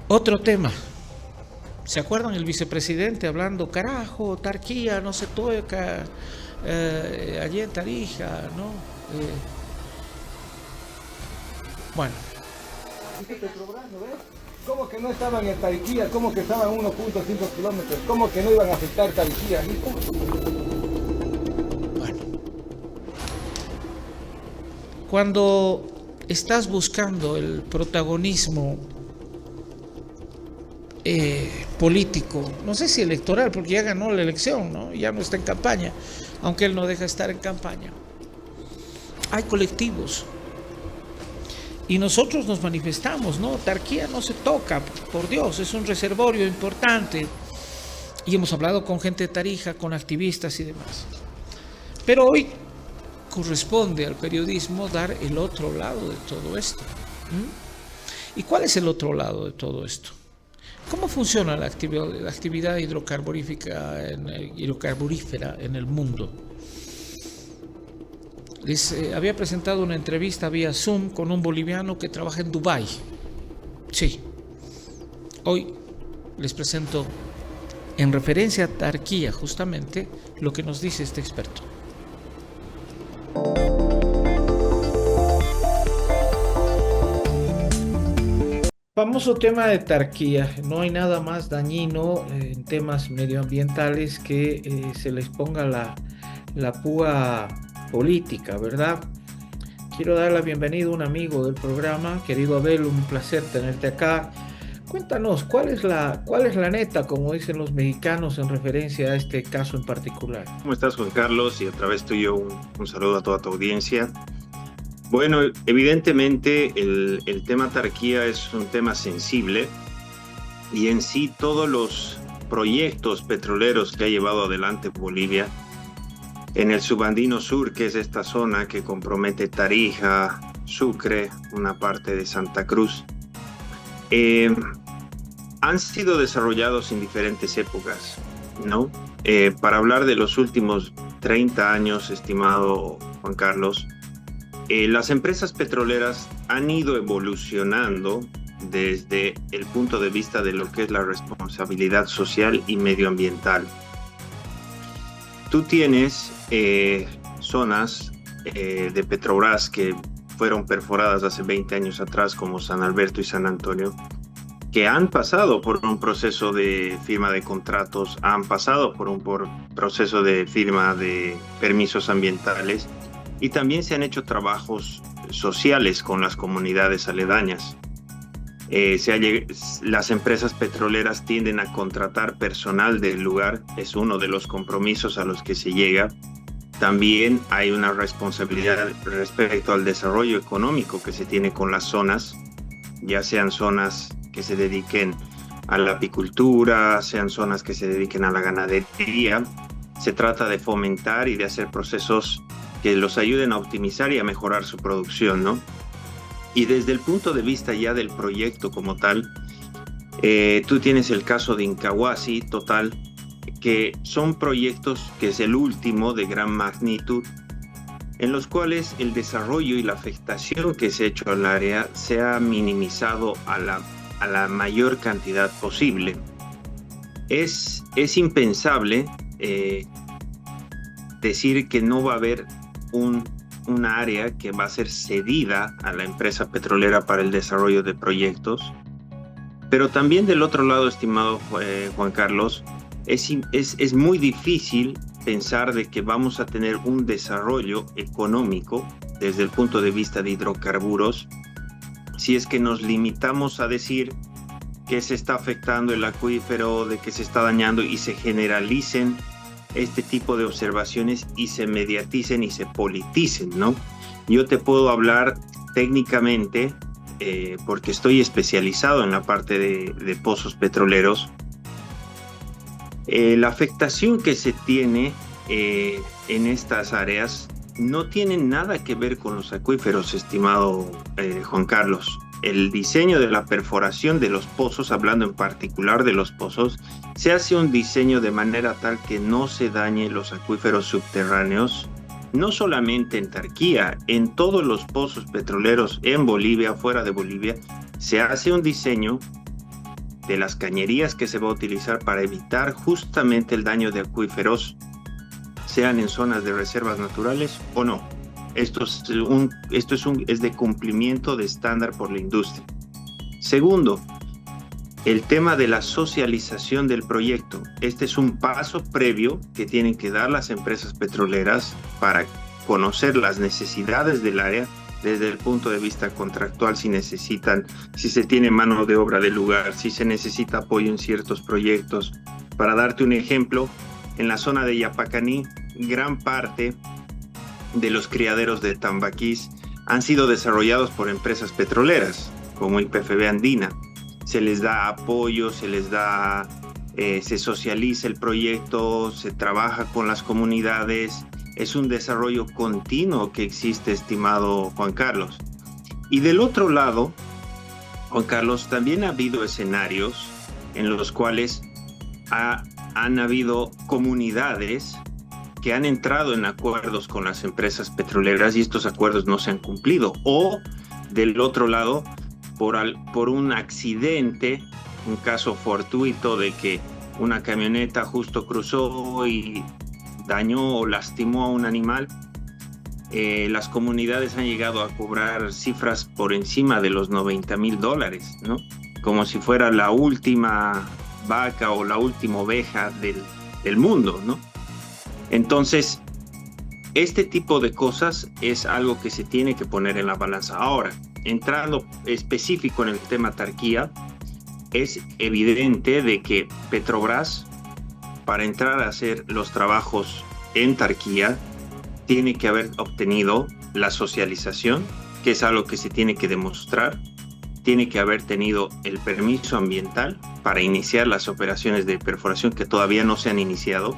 Otro tema. ¿Se acuerdan el vicepresidente hablando, carajo, Tarquía no se toca allí en Tarija, ¿no? Bueno, ¿Cómo que no estaban en Tariquía? ¿Cómo que estaban 1.5 kilómetros? ¿Cómo que no iban a afectar Tariquía? bueno. Cuando estás buscando el protagonismo político, no sé si electoral, porque ya ganó la elección, ¿no? Ya no está en campaña, aunque él no deja estar en campaña. Hay colectivos y nosotros nos manifestamos, ¿no? Tarquía no se toca, por Dios, es un reservorio importante. Y hemos hablado con gente de Tarija, con activistas y demás. Pero hoy corresponde al periodismo dar el otro lado de todo esto. ¿Y cuál es el otro lado de todo esto? ¿Cómo funciona la actividad hidrocarburífera en el mundo? Les había presentado una entrevista vía Zoom con un boliviano que trabaja en Dubái. Sí. Hoy les presento, en referencia a Tarquía, justamente, lo que nos dice este experto. Famoso tema de Tarquía. No hay nada más dañino en temas medioambientales que se les ponga la púa política, ¿verdad? Quiero dar la bienvenida a un amigo del programa, querido Abel, un placer tenerte acá. Cuéntanos, ¿cuál es la neta, como dicen los mexicanos, en referencia a este caso en particular? ¿Cómo estás, Juan Carlos? Y a través tuyo un saludo a toda tu audiencia. Bueno, evidentemente el tema Tarquía es un tema sensible y en sí todos los proyectos petroleros que ha llevado adelante Bolivia en el subandino sur, que es esta zona que compromete Tarija, Sucre, una parte de Santa Cruz, han sido desarrollados en diferentes épocas, ¿no? Para hablar de los últimos 30 años, estimado Juan Carlos, las empresas petroleras han ido evolucionando desde el punto de vista de lo que es la responsabilidad social y medioambiental. Tú tienes zonas de Petrobras que fueron perforadas hace 20 años atrás, como San Alberto y San Antonio, que han pasado por un proceso de firma de contratos, han pasado por un proceso de firma de permisos ambientales y también se han hecho trabajos sociales con las comunidades aledañas. Las empresas petroleras tienden a contratar personal del lugar, es uno de los compromisos a los que se llega. También hay una responsabilidad respecto al desarrollo económico que se tiene con las zonas, ya sean zonas que se dediquen a la apicultura, sean zonas que se dediquen a la ganadería. Se trata de fomentar y de hacer procesos que los ayuden a optimizar y a mejorar su producción, ¿no? Y desde el punto de vista ya del proyecto como tal, tú tienes el caso de Incahuasi, Total, que son proyectos que es el último de gran magnitud, en los cuales el desarrollo y la afectación que se ha hecho al área se ha minimizado a la mayor cantidad posible. Es impensable decir que no va a haber una área que va a ser cedida a la empresa petrolera para el desarrollo de proyectos. Pero también del otro lado, estimado Juan Carlos, es muy difícil pensar de que vamos a tener un desarrollo económico desde el punto de vista de hidrocarburos si es que nos limitamos a decir que se está afectando el acuífero, de que se está dañando y se generalicen este tipo de observaciones y se mediaticen y se politicen, ¿no? Yo te puedo hablar técnicamente, porque estoy especializado en la parte de pozos petroleros. La afectación que se tiene en estas áreas no tiene nada que ver con los acuíferos, estimado Juan Carlos. El diseño de la perforación de los pozos, hablando en particular de los pozos, se hace un diseño de manera tal que no se dañen los acuíferos subterráneos, no solamente en Tarquía, en todos los pozos petroleros en Bolivia, fuera de Bolivia, se hace un diseño de las cañerías que se va a utilizar para evitar justamente el daño de acuíferos, sean en zonas de reservas naturales o no. Esto es de cumplimiento de estándar por la industria. Segundo, el tema de la socialización del proyecto. Este es un paso previo que tienen que dar las empresas petroleras para conocer las necesidades del área desde el punto de vista contractual, si se tiene mano de obra del lugar, si se necesita apoyo en ciertos proyectos. Para darte un ejemplo, en la zona de Yapacaní, gran parte de los criaderos de tambaquís han sido desarrollados por empresas petroleras, como YPFB Andina. Se les da apoyo, se socializa el proyecto, se trabaja con las comunidades. Es un desarrollo continuo que existe, estimado Juan Carlos. Y del otro lado, Juan Carlos, también ha habido escenarios en los cuales han habido comunidades que han entrado en acuerdos con las empresas petroleras y estos acuerdos no se han cumplido. O del otro lado, por un accidente, un caso fortuito de que una camioneta justo cruzó y dañó o lastimó a un animal, las comunidades han llegado a cobrar cifras por encima de los $90,000, ¿no? Como si fuera la última vaca o la última oveja del mundo, ¿no? Entonces, este tipo de cosas es algo que se tiene que poner en la balanza. Ahora, entrando específico en el tema Tarquía, es evidente de que Petrobras, para entrar a hacer los trabajos en Tarquía, tiene que haber obtenido la socialización, que es algo que se tiene que demostrar, tiene que haber tenido el permiso ambiental para iniciar las operaciones de perforación que todavía no se han iniciado,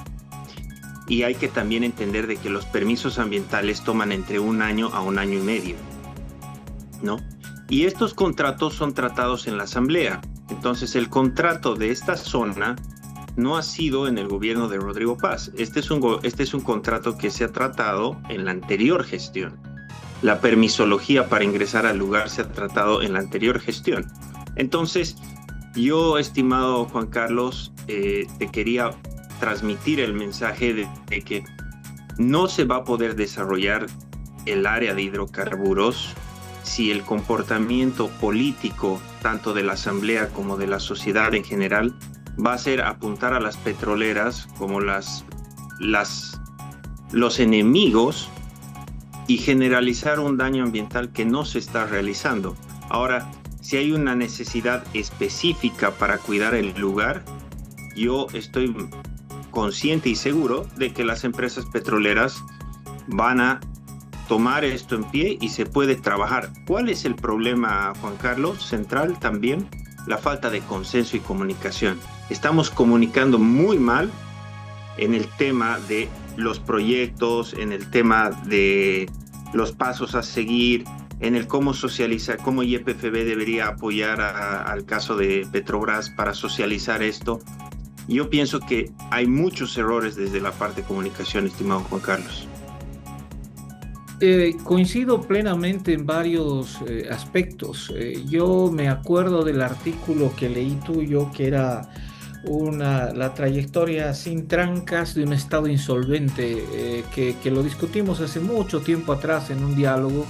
y hay que también entender de que los permisos ambientales toman entre 1 año a 1 año y medio, ¿no? Y estos contratos son tratados en la asamblea. Entonces el contrato de esta zona no ha sido en el gobierno de Rodrigo Paz. Este es un contrato que se ha tratado en la anterior gestión. La permisología para ingresar al lugar se ha tratado en la anterior gestión. Entonces, yo, estimado Juan Carlos, te quería transmitir el mensaje de que no se va a poder desarrollar el área de hidrocarburos si el comportamiento político, tanto de la asamblea como de la sociedad en general, va a ser apuntar a las petroleras como los enemigos y generalizar un daño ambiental que no se está realizando. Ahora, si hay una necesidad específica para cuidar el lugar, yo estoy consciente y seguro de que las empresas petroleras van a tomar esto en pie y se puede trabajar. ¿Cuál es el problema, Juan Carlos? Central también, la falta de consenso y comunicación. Estamos comunicando muy mal en el tema de los proyectos, en el tema de los pasos a seguir, en el cómo socializar, cómo YPFB debería apoyar al caso de Petrobras para socializar esto. Yo pienso que hay muchos errores desde la parte de comunicación, estimado Juan Carlos. Coincido plenamente en varios aspectos. Yo me acuerdo del artículo que leí tuyo, que era la trayectoria sin trancas de un estado insolvente, que lo discutimos hace mucho tiempo atrás en un diálogo.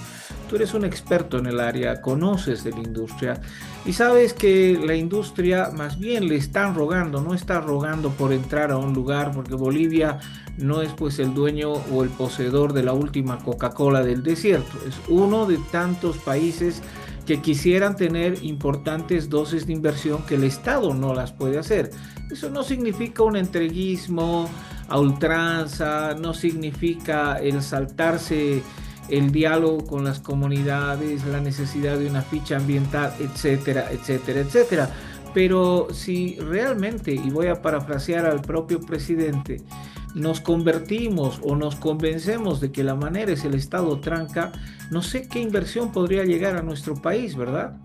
Tú eres un experto en el área, conoces de la industria y sabes que la industria más bien le están rogando, no está rogando por entrar a un lugar, porque Bolivia no es pues el dueño o el poseedor de la última Coca-Cola del desierto. Es uno de tantos países que quisieran tener importantes dosis de inversión que el Estado no las puede hacer. Eso no significa un entreguismo a ultranza, no significa el saltarse el diálogo con las comunidades, la necesidad de una ficha ambiental, etcétera, etcétera, etcétera. Pero si realmente, y voy a parafrasear al propio presidente, nos convertimos o nos convencemos de que la manera es el Estado tranca, no sé qué inversión podría llegar a nuestro país, ¿verdad?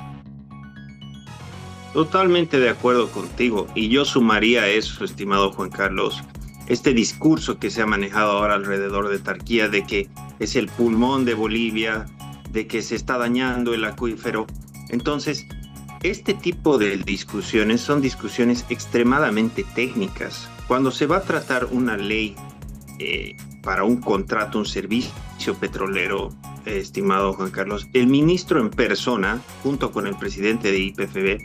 Totalmente de acuerdo contigo, y yo sumaría a eso, estimado Juan Carlos, este discurso que se ha manejado ahora alrededor de Tarquía, de que es el pulmón de Bolivia, de que se está dañando el acuífero. Entonces, este tipo de discusiones son discusiones extremadamente técnicas. Cuando se va a tratar una ley para un contrato, un servicio petrolero, estimado Juan Carlos, el ministro en persona, junto con el presidente de IPFB,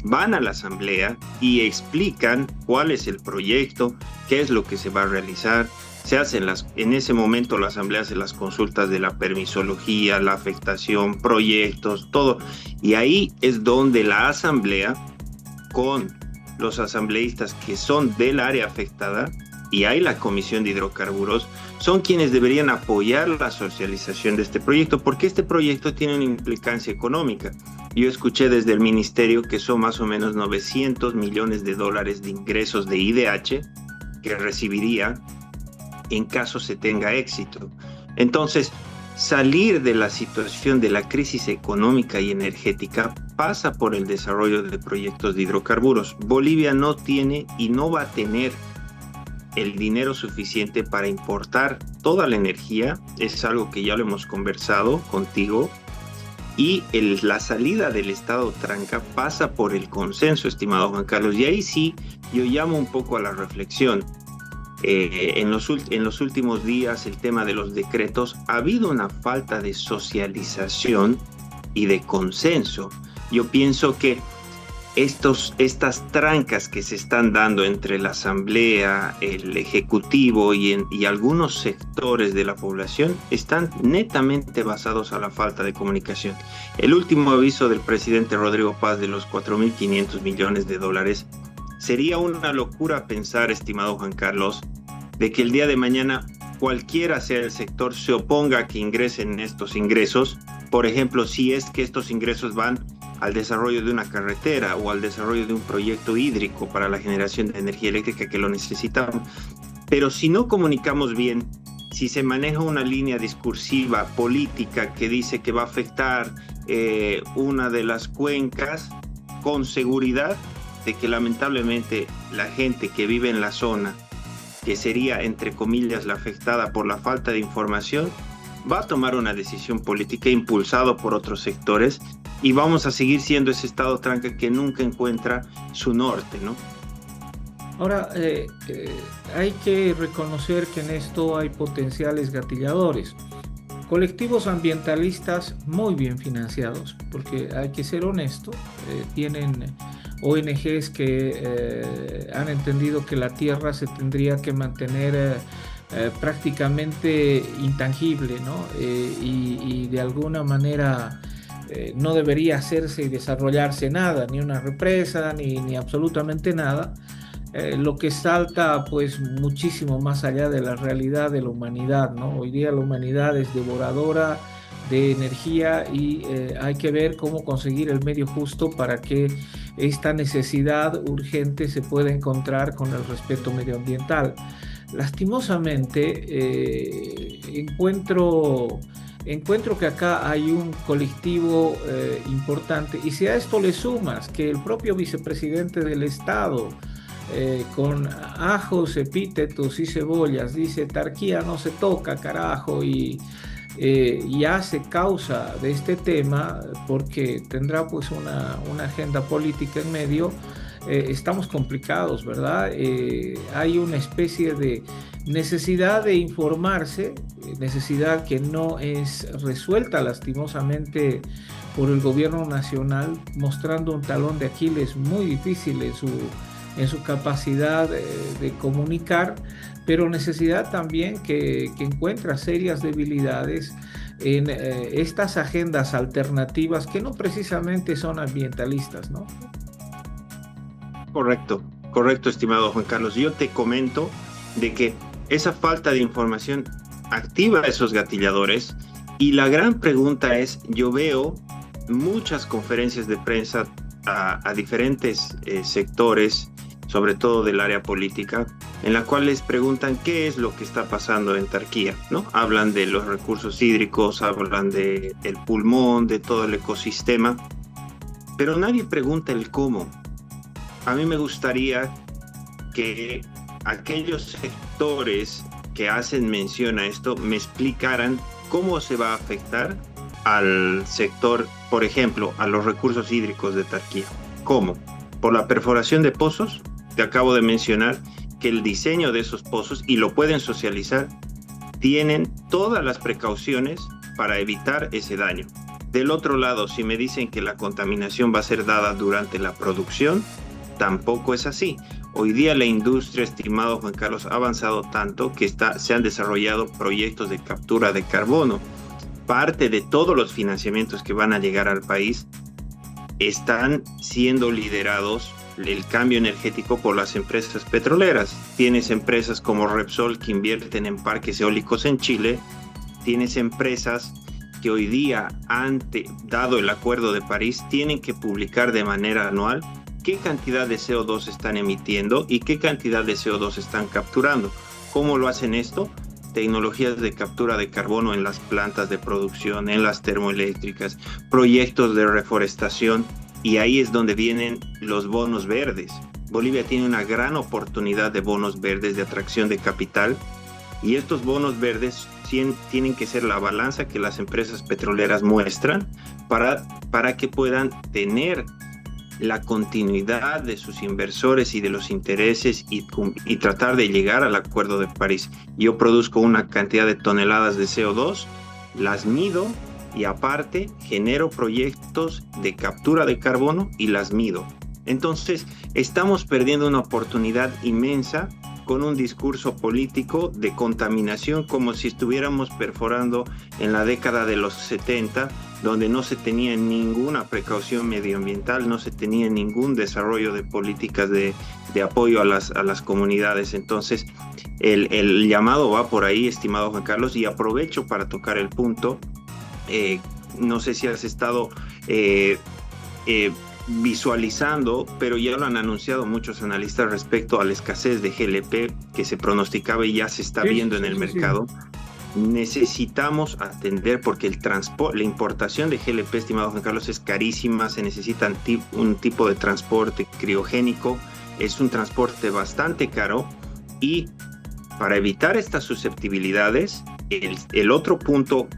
van a la asamblea y explican cuál es el proyecto, qué es lo que se va a realizar. Se hacen en ese momento la asamblea hace las consultas de la permisología, la afectación, proyectos, todo. Y ahí es donde la asamblea, con los asambleístas que son del área afectada, y hay la Comisión de Hidrocarburos, son quienes deberían apoyar la socialización de este proyecto, porque este proyecto tiene una implicancia económica. Yo escuché desde el ministerio que son más o menos 900 millones de dólares de ingresos de IDH que recibiría en caso se tenga éxito. Entonces, salir de la situación de la crisis económica y energética pasa por el desarrollo de proyectos de hidrocarburos. Bolivia no tiene y no va a tener el dinero suficiente para importar toda la energía. Es algo que ya lo hemos conversado contigo. Y la salida del Estado tranca pasa por el consenso, estimado Juan Carlos. Y ahí sí, yo llamo un poco a la reflexión. En los últimos días, el tema de los decretos, ha habido una falta de socialización y de consenso. Yo pienso que estas trancas que se están dando entre la Asamblea, el Ejecutivo y algunos sectores de la población están netamente basados a la falta de comunicación. El último aviso del presidente Rodrigo Paz de los 4.500 millones de dólares sería una locura pensar, estimado Juan Carlos, de que el día de mañana cualquiera sea el sector se oponga a que ingresen estos ingresos. Por ejemplo, si es que estos ingresos van al desarrollo de una carretera o al desarrollo de un proyecto hídrico para la generación de energía eléctrica que lo necesitamos. Pero si no comunicamos bien, si se maneja una línea discursiva política que dice que va a afectar una de las cuencas, con seguridad de que lamentablemente la gente que vive en la zona, que sería entre comillas la afectada por la falta de información, va a tomar una decisión política impulsado por otros sectores y vamos a seguir siendo ese estado tranca que nunca encuentra su norte, ¿no? Ahora, hay que reconocer que en esto hay potenciales gatilladores. Colectivos ambientalistas muy bien financiados, porque hay que ser honesto, tienen ONGs que han entendido que la tierra se tendría que mantener prácticamente intangible, ¿no? Y de alguna manera no debería hacerse y desarrollarse nada, ni una represa, ni absolutamente nada. Lo que salta pues muchísimo más allá de la realidad de la humanidad, ¿no? Hoy día la humanidad es devoradora de energía y hay que ver cómo conseguir el medio justo para que esta necesidad urgente se pueda encontrar con el respeto medioambiental. Lastimosamente encuentro que acá hay un colectivo importante, y si a esto le sumas que el propio vicepresidente del Estado con ajos, epítetos y cebollas dice Tarquía no se toca, carajo, y hace causa de este tema porque tendrá pues una agenda política en medio, estamos complicados, ¿verdad? Hay una especie de necesidad de informarse, necesidad que no es resuelta lastimosamente por el gobierno nacional, mostrando un talón de Aquiles muy difícil en su capacidad de comunicar, pero necesidad también que encuentra serias debilidades en estas agendas alternativas que no precisamente son ambientalistas, ¿no? Correcto, estimado Juan Carlos. Yo te comento de que esa falta de información activa esos gatilladores, y la gran pregunta es, yo veo muchas conferencias de prensa a diferentes sectores, sobre todo del área política, en la cual les preguntan qué es lo que está pasando en Tarquía, ¿no? Hablan de los recursos hídricos, hablan del pulmón, de todo el ecosistema, pero nadie pregunta el cómo. A mí me gustaría que aquellos sectores que hacen mención a esto me explicaran cómo se va a afectar al sector por ejemplo, a los recursos hídricos de Tarquía. ¿Cómo? Por la perforación de pozos. Te acabo de mencionar que el diseño de esos pozos, y lo pueden socializar, tienen todas las precauciones para evitar ese daño. Del otro lado, si me dicen que la contaminación va a ser dada durante la producción, tampoco es así. Hoy día la industria, estimado Juan Carlos, ha avanzado tanto que se han desarrollado proyectos de captura de carbono. Parte de todos los financiamientos que van a llegar al país están siendo liderados el cambio energético por las empresas petroleras. Tienes empresas como Repsol que invierten en parques eólicos en Chile. Tienes empresas que hoy día, dado el Acuerdo de París, tienen que publicar de manera anual qué cantidad de CO2 están emitiendo y qué cantidad de CO2 están capturando. ¿Cómo lo hacen esto? Tecnologías de captura de carbono en las plantas de producción, en las termoeléctricas, proyectos de reforestación, y ahí es donde vienen los bonos verdes. Bolivia tiene una gran oportunidad de bonos verdes, de atracción de capital, y estos bonos verdes tienen que ser la balanza que las empresas petroleras muestran para que puedan tener la continuidad de sus inversores y de los intereses y tratar de llegar al Acuerdo de París. Yo produzco una cantidad de toneladas de CO2, las mido y aparte genero proyectos de captura de carbono y las mido. Entonces estamos perdiendo una oportunidad inmensa con un discurso político de contaminación, como si estuviéramos perforando en la década de los 70, donde no se tenía ninguna precaución medioambiental, no se tenía ningún desarrollo de políticas de apoyo a las comunidades. Entonces, el llamado va por ahí, estimado Juan Carlos, y aprovecho para tocar el punto. No sé si has estado visualizando, pero ya lo han anunciado muchos analistas respecto a la escasez de GLP que se pronosticaba y ya se está viendo en el mercado. Necesitamos atender, porque la importación de GLP, estimado Juan Carlos, es carísima. Se necesita un tipo de transporte criogénico, es un transporte bastante caro, y para evitar estas susceptibilidades, el otro punto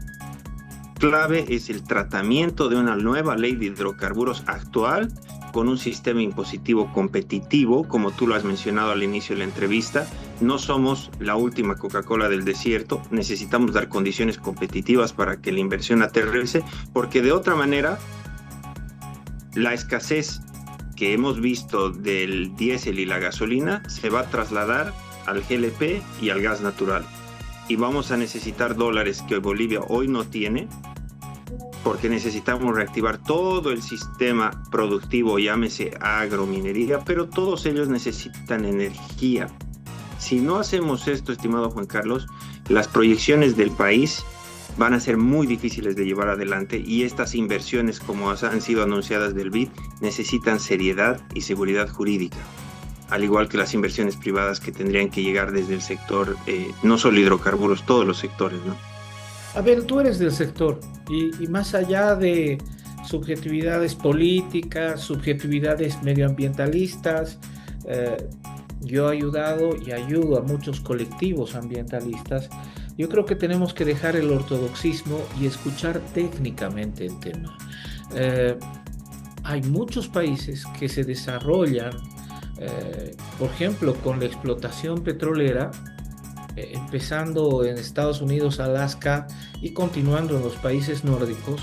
clave es el tratamiento de una nueva ley de hidrocarburos actual con un sistema impositivo competitivo, como tú lo has mencionado al inicio de la entrevista. No somos la última Coca-Cola del desierto, necesitamos dar condiciones competitivas para que la inversión aterrice, porque de otra manera la escasez que hemos visto del diésel y la gasolina se va a trasladar al GLP y al gas natural, y vamos a necesitar dólares que Bolivia hoy no tiene, porque necesitamos reactivar todo el sistema productivo, llámese agrominería, pero todos ellos necesitan energía. Si no hacemos esto, estimado Juan Carlos, las proyecciones del país van a ser muy difíciles de llevar adelante, y estas inversiones, como han sido anunciadas del BID, necesitan seriedad y seguridad jurídica, al igual que las inversiones privadas que tendrían que llegar desde el sector, no solo hidrocarburos, todos los sectores, ¿no? A ver, tú eres del sector y más allá de subjetividades políticas, subjetividades medioambientalistas, yo he ayudado y ayudo a muchos colectivos ambientalistas. Yo creo que tenemos que dejar el ortodoxismo y escuchar técnicamente el tema. Hay muchos países que se desarrollan, por ejemplo, con la explotación petrolera, empezando en Estados Unidos, Alaska, y continuando en los países nórdicos,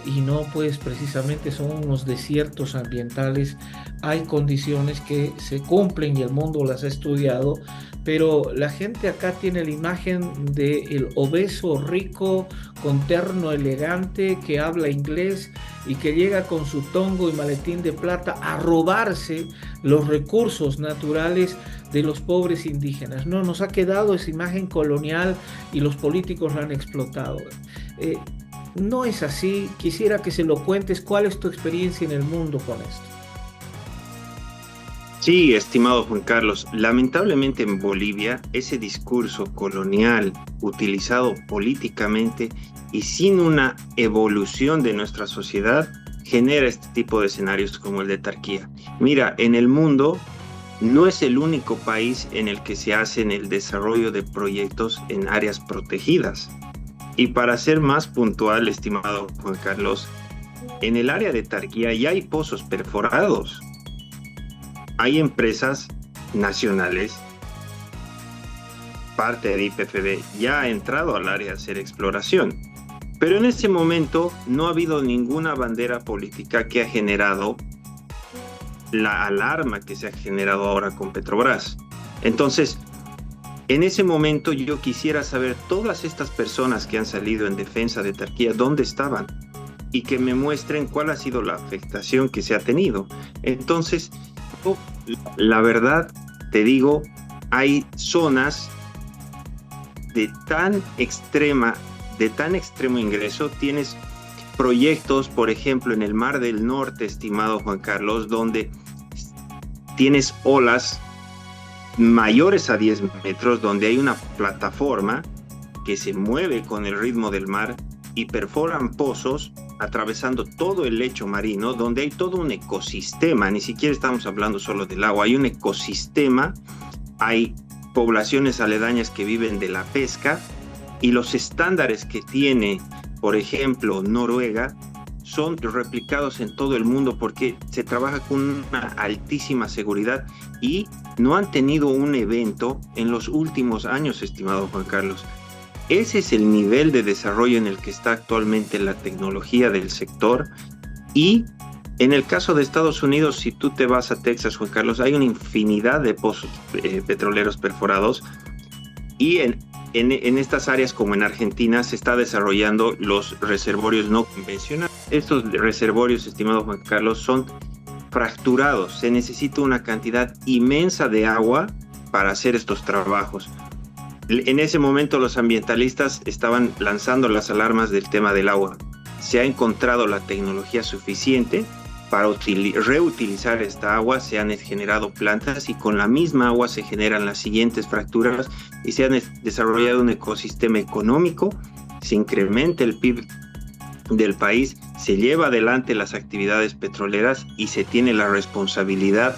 y no, pues precisamente son unos desiertos ambientales. Hay condiciones que se cumplen y el mundo las ha estudiado, pero la gente acá tiene la imagen del obeso rico con terno elegante que habla inglés y que llega con su tongo y maletín de plata a robarse los recursos naturales de los pobres indígenas. No, nos ha quedado esa imagen colonial y los políticos la han explotado. No es así. Quisiera que se lo cuentes. ¿Cuál es tu experiencia en el mundo con esto? Sí, estimado Juan Carlos, lamentablemente en Bolivia ese discurso colonial utilizado políticamente y sin una evolución de nuestra sociedad genera este tipo de escenarios como el de Tarquía. Mira, en el mundo no es el único país en el que se hacen el desarrollo de proyectos en áreas protegidas. Y para ser más puntual, estimado Juan Carlos, en el área de Tarquía ya hay pozos perforados. Hay empresas nacionales, parte de IPFB, ya ha entrado al área a hacer exploración. Pero en ese momento no ha habido ninguna bandera política que ha generado la alarma que se ha generado ahora con Petrobras. Entonces, en ese momento yo quisiera saber todas estas personas que han salido en defensa de Tarquía, ¿dónde estaban? Y que me muestren cuál ha sido la afectación que se ha tenido. Entonces, la verdad, te digo, hay zonas de tan extremo ingreso. Tienes proyectos, por ejemplo, en el Mar del Norte, estimado Juan Carlos, donde tienes olas mayores a 10 metros, donde hay una plataforma que se mueve con el ritmo del mar y perforan pozos atravesando todo el lecho marino, donde hay todo un ecosistema. Ni siquiera estamos hablando solo del agua, hay un ecosistema, hay poblaciones aledañas que viven de la pesca, y los estándares que tiene, por ejemplo, Noruega, son replicados en todo el mundo porque se trabaja con una altísima seguridad y no han tenido un evento en los últimos años, estimado Juan Carlos. Ese es el nivel de desarrollo en el que está actualmente la tecnología del sector. Y en el caso de Estados Unidos, si tú te vas a Texas, Juan Carlos, hay una infinidad de pozos petroleros perforados, y en estas áreas, como en Argentina, se está desarrollando los reservorios no convencionales. Estos reservorios, estimado Juan Carlos, son fracturados. Se necesita una cantidad inmensa de agua para hacer estos trabajos. En ese momento los ambientalistas estaban lanzando las alarmas del tema del agua. Se ha encontrado la tecnología suficiente para reutilizar esta agua. Se han generado plantas y con la misma agua se generan las siguientes fracturas y se ha desarrollado un ecosistema económico. Se incrementa el PIB del país, se lleva adelante las actividades petroleras y se tiene la responsabilidad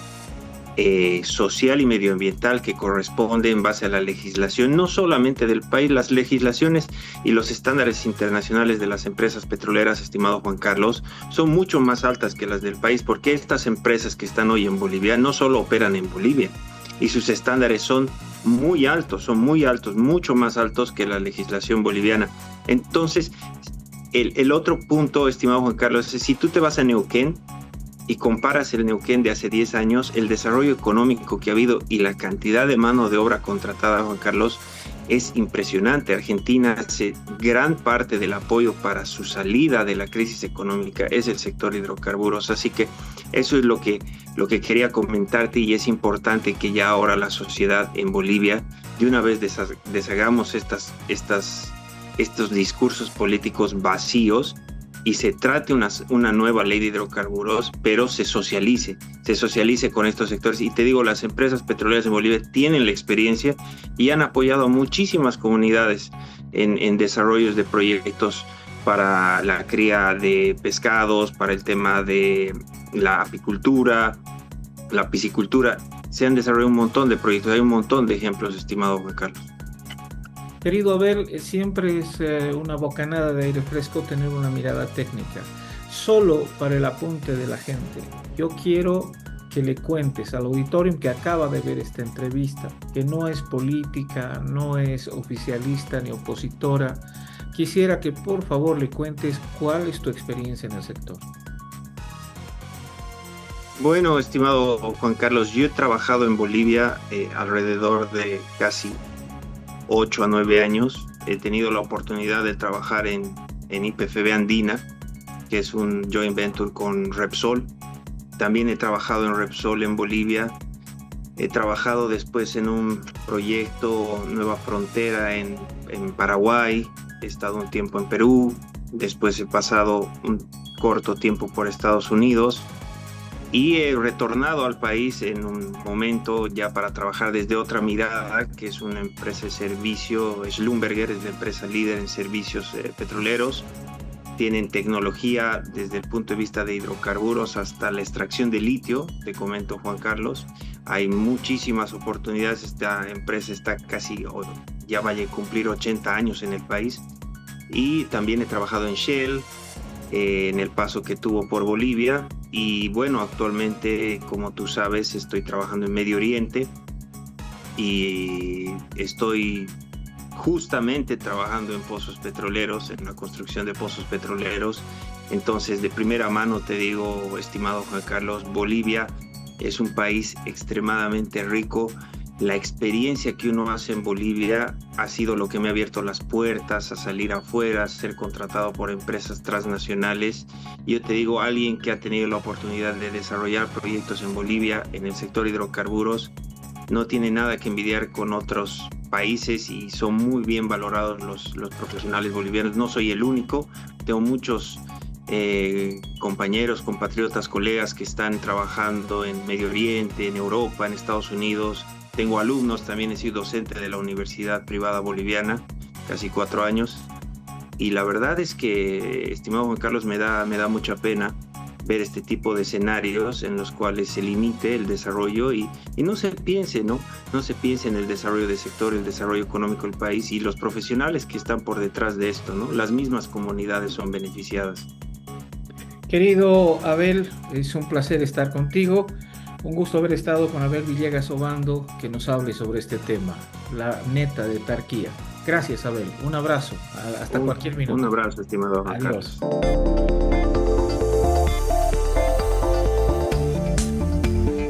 social y medioambiental que corresponde en base a la legislación, no solamente del país. Las legislaciones y los estándares internacionales de las empresas petroleras, estimado Juan Carlos, son mucho más altas que las del país, porque estas empresas que están hoy en Bolivia no solo operan en Bolivia, y sus estándares son muy altos, mucho más altos que la legislación boliviana. Entonces, el otro punto, estimado Juan Carlos, es si tú te vas a Neuquén y comparas el Neuquén de hace 10 años, el desarrollo económico que ha habido y la cantidad de mano de obra contratada, Juan Carlos, es impresionante. Argentina hace gran parte del apoyo para su salida de la crisis económica, es el sector hidrocarburos. Así que eso es lo que quería comentarte, y es importante que ya ahora la sociedad en Bolivia de una vez deshagamos estos discursos políticos vacíos y se trate una nueva ley de hidrocarburos, pero se socialice con estos sectores. Y te digo, las empresas petroleras en Bolivia tienen la experiencia y han apoyado a muchísimas comunidades en desarrollos de proyectos para la cría de pescados, para el tema de la apicultura, la piscicultura. Se han desarrollado un montón de proyectos, hay un montón de ejemplos, estimado Juan Carlos. Querido Abel, siempre es una bocanada de aire fresco tener una mirada técnica. Solo para el apunte de la gente, yo quiero que le cuentes al auditorio que acaba de ver esta entrevista, que no es política, no es oficialista ni opositora. Quisiera que por favor le cuentes cuál es tu experiencia en el sector. Bueno, estimado Juan Carlos, yo he trabajado en Bolivia alrededor de casi 8 a 9 años. He tenido la oportunidad de trabajar en IPFB Andina, que es un joint venture con Repsol. También he trabajado en Repsol en Bolivia. He trabajado después en un proyecto Nueva Frontera en Paraguay. He estado un tiempo en Perú. Después he pasado un corto tiempo por Estados Unidos. Y he retornado al país en un momento ya para trabajar desde otra mirada, que es una empresa de servicio. Schlumberger es la empresa líder en servicios petroleros. Tienen tecnología desde el punto de vista de hidrocarburos hasta la extracción de litio, te comento, Juan Carlos. Hay muchísimas oportunidades. Esta empresa está ya vaya a cumplir 80 años en el país. Y también he trabajado en Shell. en el paso que tuvo por Bolivia. Y bueno, actualmente, como tú sabes, estoy trabajando en Medio Oriente y estoy justamente trabajando en pozos petroleros, en la construcción de pozos petroleros. Entonces, de primera mano te digo, estimado Juan Carlos, Bolivia es un país extremadamente rico. La experiencia que uno hace en Bolivia ha sido lo que me ha abierto las puertas a salir afuera, a ser contratado por empresas transnacionales. Yo te digo, alguien que ha tenido la oportunidad de desarrollar proyectos en Bolivia en el sector hidrocarburos no tiene nada que envidiar con otros países y son muy bien valorados los profesionales bolivianos. No soy el único, tengo muchos compañeros, compatriotas, colegas que están trabajando en Medio Oriente, en Europa, en Estados Unidos. Tengo alumnos, también he sido docente de la Universidad Privada Boliviana, casi 4 años. Y la verdad es que, estimado Juan Carlos, me da mucha pena ver este tipo de escenarios en los cuales se limite el desarrollo y no se piense, ¿no? No se piense en el desarrollo del sector, el desarrollo económico del país y los profesionales que están por detrás de esto, ¿no? Las mismas comunidades son beneficiadas. Querido Abel, es un placer estar contigo. Un gusto haber estado con Abel Villegas Obando, que nos hable sobre este tema, la neta de Tarquía. Gracias, Abel. Un abrazo. Hasta cualquier minuto. Un abrazo, estimado Juan Carlos. Adiós.